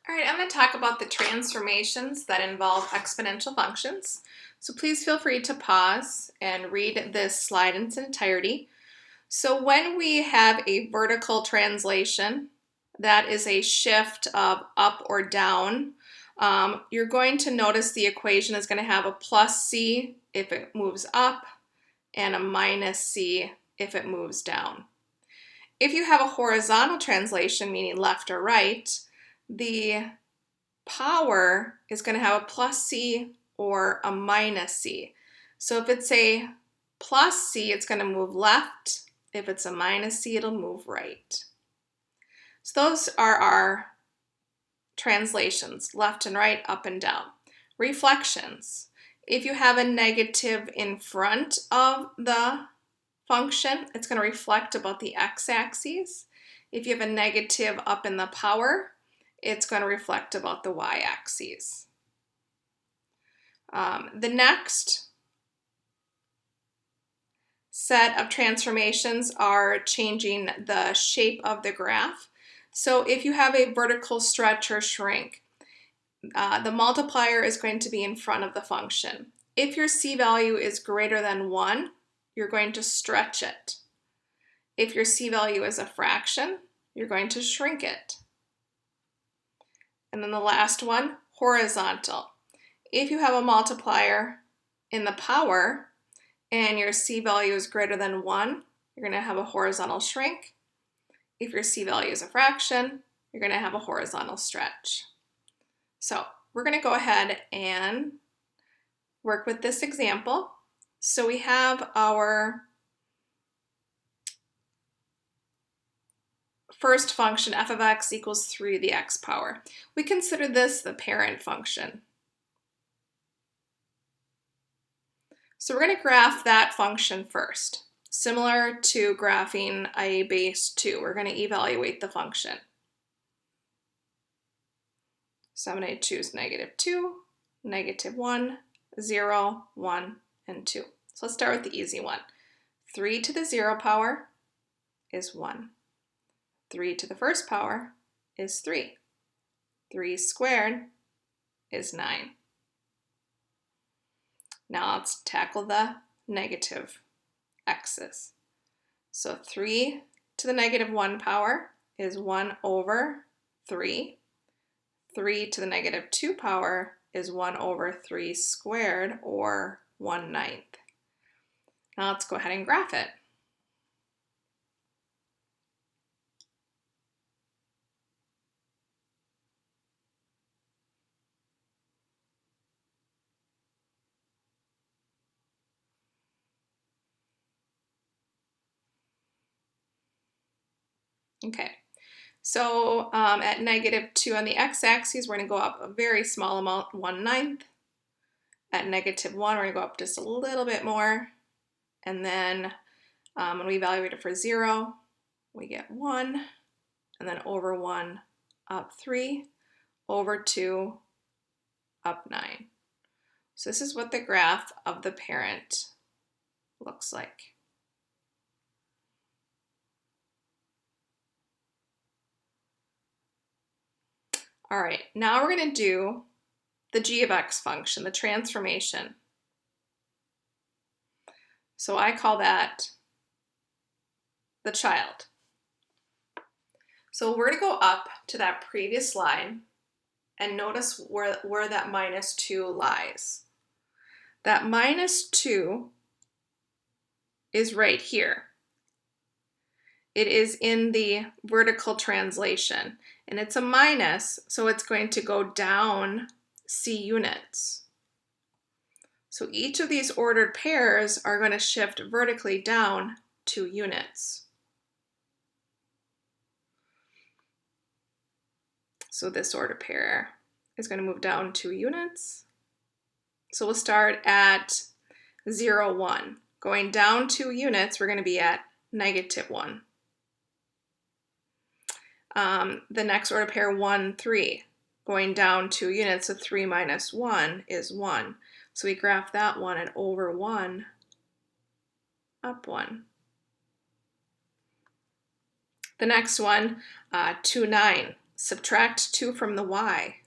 All right, I'm going to talk about the transformations that involve exponential functions. So please feel free to pause and read this slide in its entirety. So when we have a vertical translation, that is a shift of up or down, you're going to notice the equation is going to have a plus c if it moves up and a minus c if it moves down. If you have a horizontal translation, meaning left or right, the power is going to have a plus c or a minus c. So if it's a plus c, it's going to move left. If it's a minus c, it'll move right. So those are our translations, left and right, up and down. Reflections. If you have a negative in front of the function, it's going to reflect about the x-axis. If you have a negative up in the power, it's going to reflect about the y-axis. The next set of transformations are changing the shape of the graph. So if you have a vertical stretch or shrink, the multiplier is going to be in front of the function. If your c value is greater than 1, you're going to stretch it. If your c value is a fraction, you're going to shrink it. And then the last one, horizontal. If you have a multiplier in the power and your c value is greater than 1, you're going to have a horizontal shrink. If your c value is a fraction, you're going to have a horizontal stretch. So we're going to go ahead and work with this example. So we have our first function, f of x equals 3 to the x power. We consider this the parent function. So we're going to graph that function first. Similar to graphing a base 2, we're going to evaluate the function. So I'm going to choose -2, -1, 0, 1, and 2. So let's start with the easy one. 3 to the 0 power is 1. 3 to the first power is 3. 3 squared is 9. Now let's tackle the negative x's. So 3 to the -1 power is 1 over 3. 3 to the -2 power is 1 over 3 squared, or 1/9. Now let's go ahead and graph it. Okay, so at -2 on the x-axis, we're going to go up a very small amount, 1/9. At -1, we're going to go up just a little bit more. And then when we evaluate it for 0, we get 1. And then over 1, up 3. Over 2, up 9. So this is what the graph of the parent looks like. All right, now we're going to do the g of x function, the transformation. So I call that the child. So we're going to go up to that previous line and notice where that -2 lies. That -2 is right here. It is in the vertical translation, and it's a minus, so it's going to go down c units. So each of these ordered pairs are going to shift vertically down 2 units. So this ordered pair is going to move down 2 units. So we'll start at 0, 1. Going down 2 units, we're going to be at -1. The next order pair, 1, 3. Going down 2 units, so 3 minus 1 is 1. So we graph that one at over 1, up 1. The next one, 2, 9. subtract 2 from the y.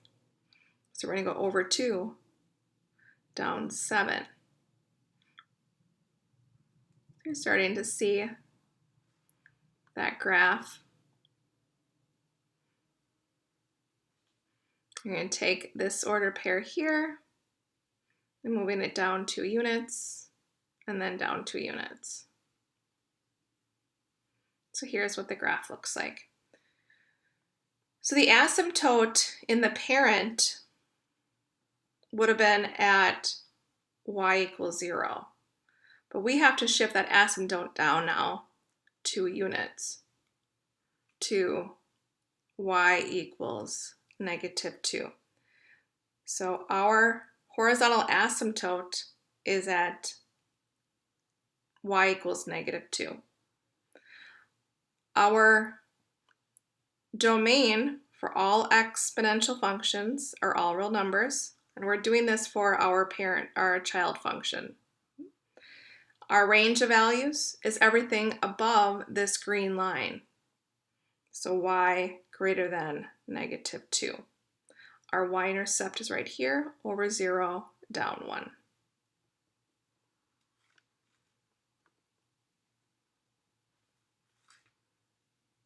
So we're going to go over 2, down 7. You're starting to see that graph. You're going to take this order pair here and moving it down 2 units and then down 2 units. So here's what the graph looks like. So the asymptote in the parent would have been at y equals 0. But we have to shift that asymptote down now 2 units to y equals -2. So our horizontal asymptote is at y equals -2. Our domain for all exponential functions are all real numbers, and we're doing this for our child function. Our range of values is everything above this green line. So y greater than -2. Our y-intercept is right here, over 0, down 1.